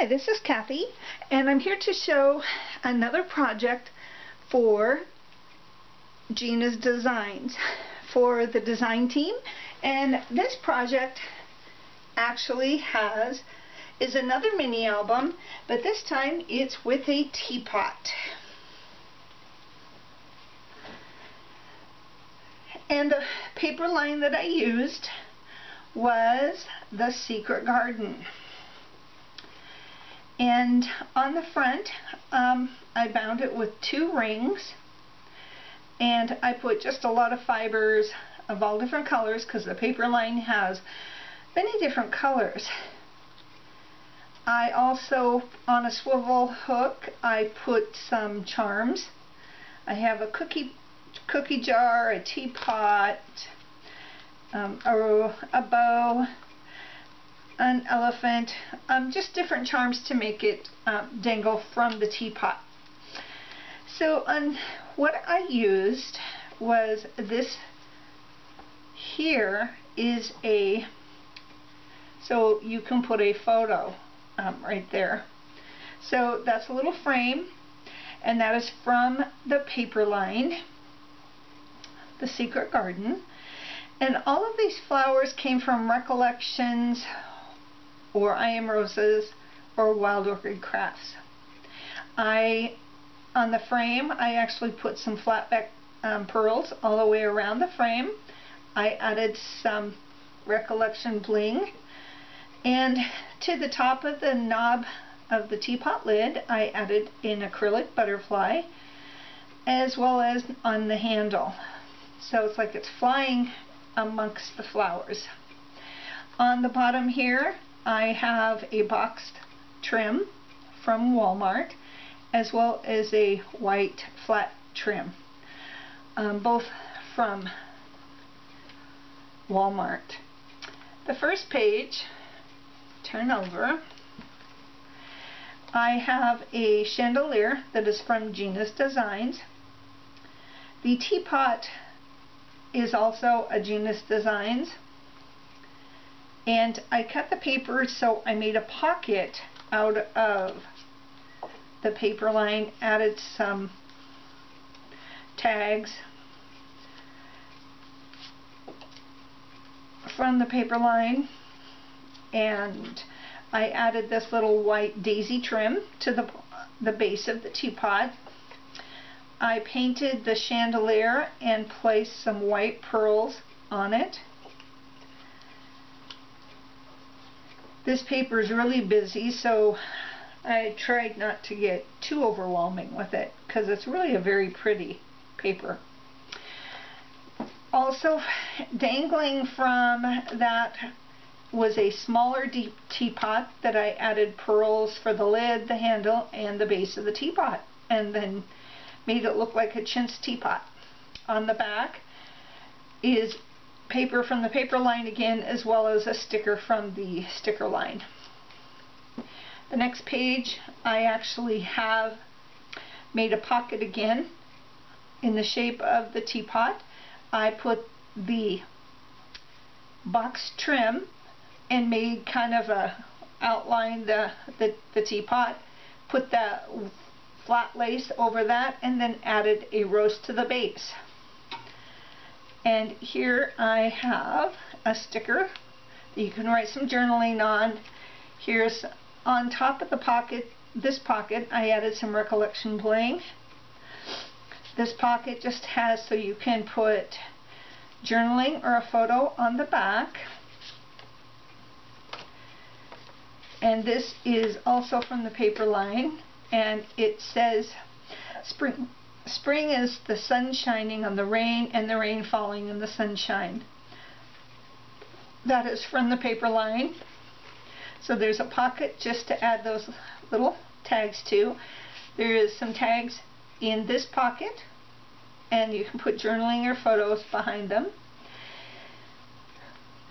Hi, this is Kathy, and I'm here to show another project for Gina's Designs for the design team. And this project actually is another mini album, but this time it's with a teapot. And the paper line that I used was the Secret Garden. And on the front, I bound it with 2 rings, and I put just a lot of fibers of all different colors because the paper line has many different colors. I also, on a swivel hook, I put some charms. I have a cookie jar, a teapot, a bow, an elephant, just different charms to make it dangle from the teapot. So what I used was this here is so you can put a photo right there. So that's a little frame, and that is from the paper line, the Secret Garden. And all of these flowers came from Recollections, or I Am Roses, or Wild Orchid Crafts. On the frame, I actually put some flat back pearls all the way around the frame. I added some Recollection bling, and to the top of the knob of the teapot lid, I added an acrylic butterfly, as well as on the handle. So it's like it's flying amongst the flowers. On the bottom here, I have a boxed trim from Walmart, as well as a white flat trim, both from Walmart. The first page, turn over, I have a chandelier that is from Gina's Designs. The teapot is also a Gina's Designs. And I cut the paper, so I made a pocket out of the paper line, added some tags from the paper line, and I added this little white daisy trim to the base of the teapot. I painted the chandelier and placed some white pearls on it. This paper is really busy, so I tried not to get too overwhelming with it because it's really a very pretty paper. Also, dangling from that was a smaller deep teapot that I added pearls for the lid, the handle, and the base of the teapot, and then made it look like a chintz teapot. On the back is paper from the paper line again, as well as a sticker from the sticker line. The next page, I actually have made a pocket again in the shape of the teapot. I put the box trim and made kind of a outline the teapot, put that flat lace over that, and then added a rose to the base. And here I have a sticker that you can write some journaling on. Here's on top of the pocket, this pocket, I added some Recollection bling. This pocket just has so you can put journaling or a photo on the back. And this is also from the paper line, and it says spring. Spring is the sun shining on the rain, and the rain falling in the sunshine. That is from the paper line. So there's a pocket just to add those little tags to. There is some tags in this pocket, and you can put journaling or photos behind them.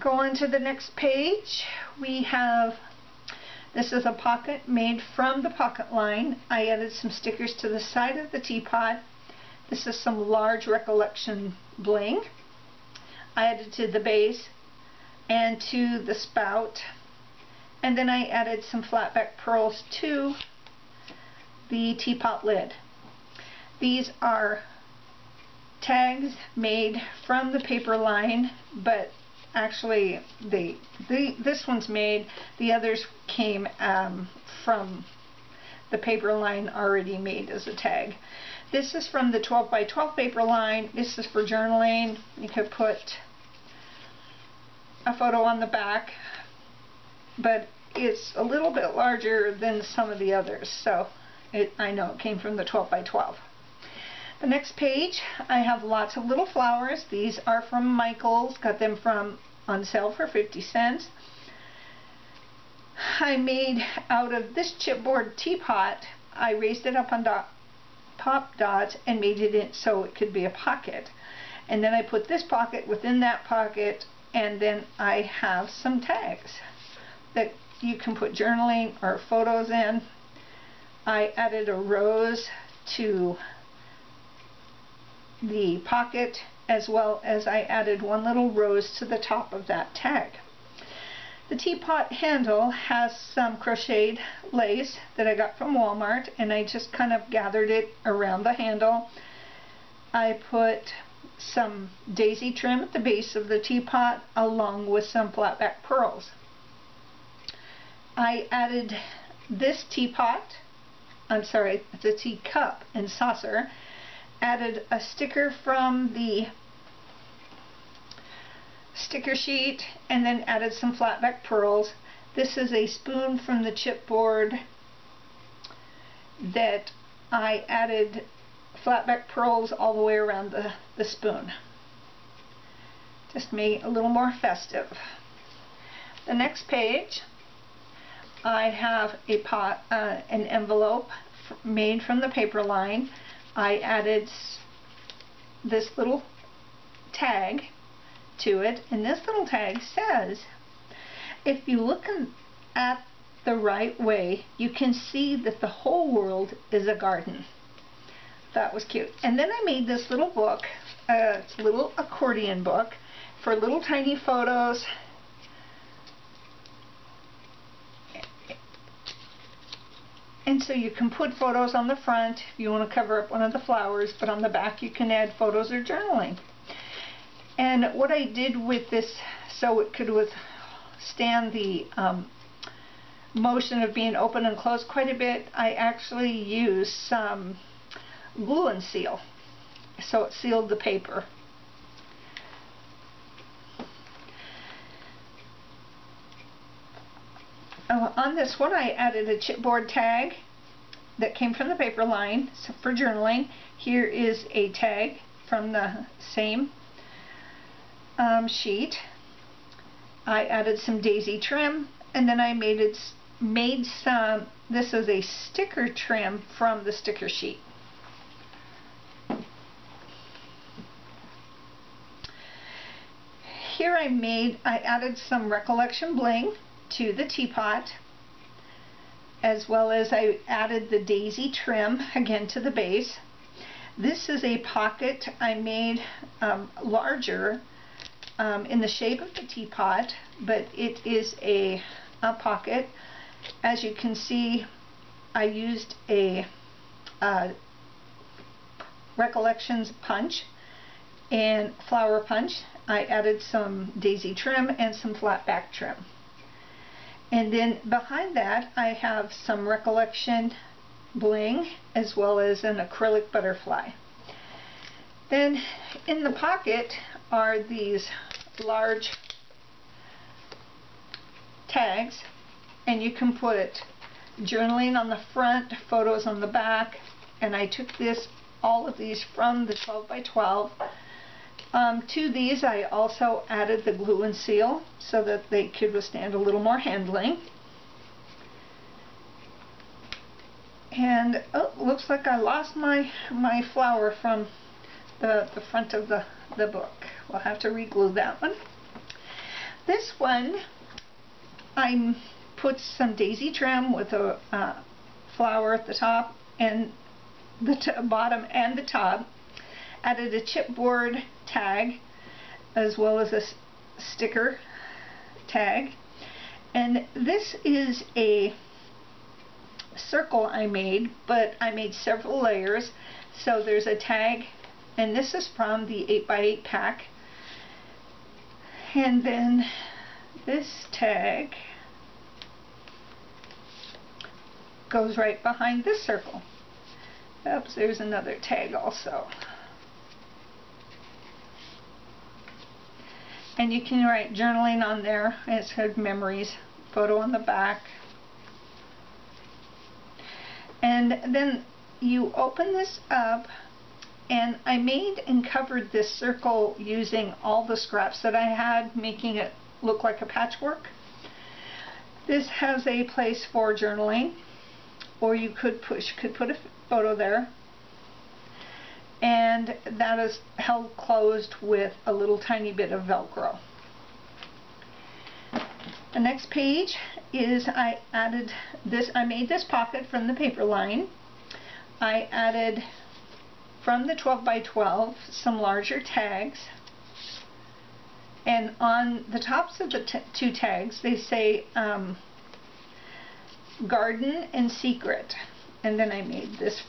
Go on to the next page. We have, this is a pocket made from the pocket line. I added some stickers to the side of the teapot. This is some large Recollection bling. I added to the base and to the spout And then I added some flat back pearls to the teapot lid. These are tags made from the paperline, but actually this one's made. The others came from the paperline already made as a tag. This is from the 12 by 12 paperline. This is for journaling. You could put a photo on the back, but it's a little bit larger than some of the others, so I know it came from the 12 by 12. The next page, I have lots of little flowers. These are from Michael's. Got them on sale for 50 cents. I made out of this chipboard teapot, I raised it up on pop dots and made it so it could be a pocket. And then I put this pocket within that pocket, and then I have some tags that you can put journaling or photos in. I added a rose to the pocket, as well as I added one little rose to the top of that tag. The teapot handle has some crocheted lace that I got from Walmart, and I just kind of gathered it around the handle. I put some daisy trim at the base of the teapot along with some flat back pearls. I added this teapot, I'm sorry, the teacup and saucer, added a sticker from the sticker sheet, and then added some flat back pearls. This is a spoon from the chipboard that I added flat back pearls all the way around the spoon. Just made it a little more festive. The next page, I have an envelope made from the paperline. I added this little tag to it, and this little tag says, if you look at the right way, you can see that the whole world is a garden. That was cute. And then I made this little book, it's a little accordion book for little tiny photos. And so you can put photos on the front if you want to cover up one of the flowers, but on the back you can add photos or journaling. And what I did with this, so it could withstand the motion of being open and closed quite a bit, I actually used some glue and seal, so it sealed the paper. On this one, I added a chipboard tag that came from the paperline for journaling. Here is a tag from the same sheet. I added some daisy trim, and then I made some, this is a sticker trim from the sticker sheet. Here I added some recollection bling to the teapot, as well as I added the daisy trim again to the base. This is a pocket I made larger in the shape of the teapot, but it is a pocket. As you can see, I used a recollections punch and flower punch. I added some daisy trim and some flat back trim. And then behind that I have some recollection bling as well as an acrylic butterfly. Then in the pocket are these large tags, and you can put journaling on the front, photos on the back, and I took all of these from the 12 by 12. To these I also added the glue and seal so that they could withstand a little more handling. And looks like I lost my flower from the front of the book. We'll have to re-glue that one. This one I put some daisy trim with a flower at the top and the bottom and the top. Added a chipboard tag as well as a sticker tag, And this is a circle I made, but I made several layers. So there's a tag, and this is from the 8x8 pack. And then this tag goes right behind this circle. Oops, there's another tag also. And you can write journaling on there. It's had memories, photo on the back. And then you open this up, and I made and covered this circle using all the scraps that I had, making it look like a patchwork. This has a place for journaling, or you could put a photo there, and that is held closed with a little tiny bit of Velcro. The next page is I made this pocket from the paperline. I added from the 12x12 some larger tags, and on the tops of the two tags they say garden and secret, and then I made this,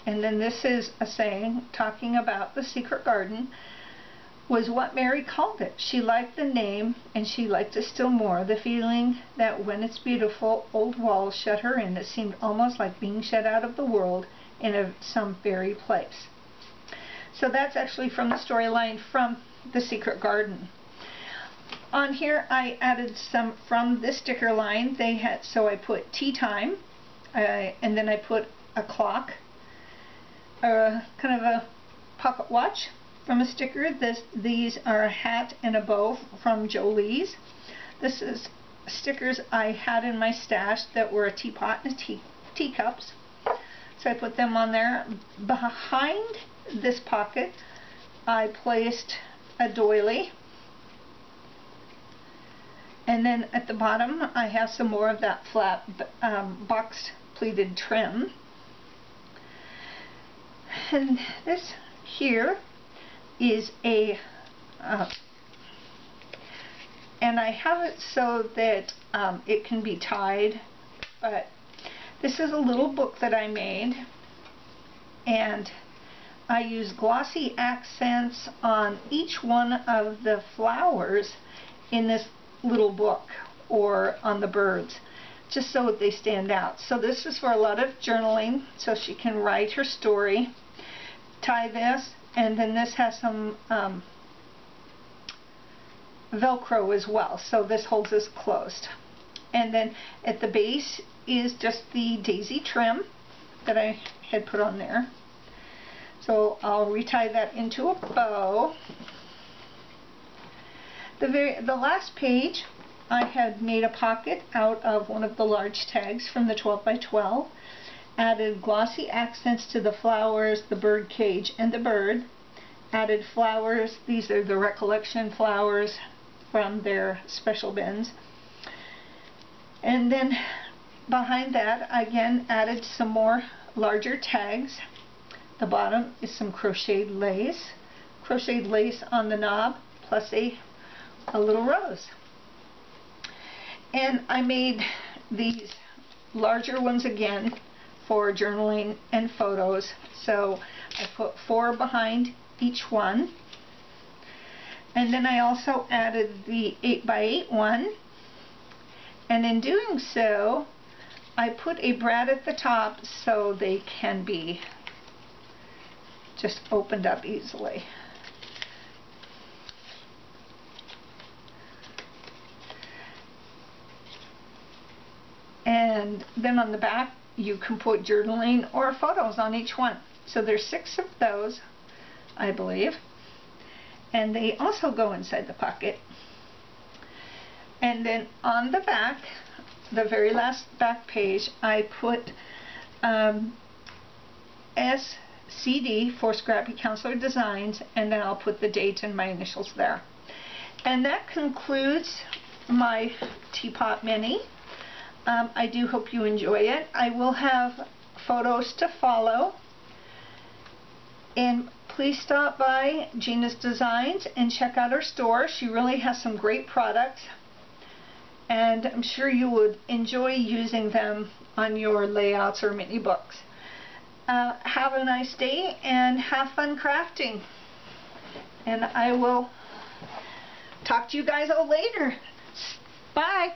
and then this is a saying talking about the secret garden was what Mary called it. She liked the name, and she liked it still more, the feeling that when its beautiful old walls shut her in, it seemed almost like being shut out of the world in some fairy place. So that's actually from the storyline from The Secret Garden. On here I added some from this sticker line. So I put tea time, and then I put a clock, kind of a pocket watch from a sticker. These are a hat and a bow from Jolie's. This is stickers I had in my stash that were a teapot and teacups. So I put them on there. Behind this pocket I placed a doily, and then at the bottom I have some more of that flat box pleated trim. And this here is a and I have it so that it can be tied, but this is a little book that I made, and I use glossy accents on each one of the flowers in this little book, or on the birds, just so they stand out. So this is for a lot of journaling, so she can write her story. Tie this, and then this has some Velcro as well, so this holds this closed. And then at the base is just the daisy trim that I had put on there. So I'll retie that into a bow. The last page I had made a pocket out of one of the large tags from the 12x12. Added glossy accents to the flowers, the bird cage, and the bird. Added flowers. These are the recollection flowers from their special bins. And then behind that, I again added some more larger tags. The bottom is some crocheted lace on the knob, plus a little rose. And I made these larger ones again for journaling and photos. So I put 4 behind each one. And then I also added the 8x8 one. And in doing so, I put a brad at the top so they can be just opened up easily. And then on the back you can put journaling or photos on each one. So there's 6 of those, I believe. And they also go inside the pocket. And then on the back, the very last back page, I put SCD for Scrappy Counselor Designs, and then I'll put the date and my initials there. And that concludes my teapot mini. I do hope you enjoy it. I will have photos to follow. And please stop by Gina's Designs and check out her store. She really has some great products. and I'm sure you would enjoy using them on your layouts or mini books. Have a nice day and have fun crafting, and I will talk to you guys all later. Bye.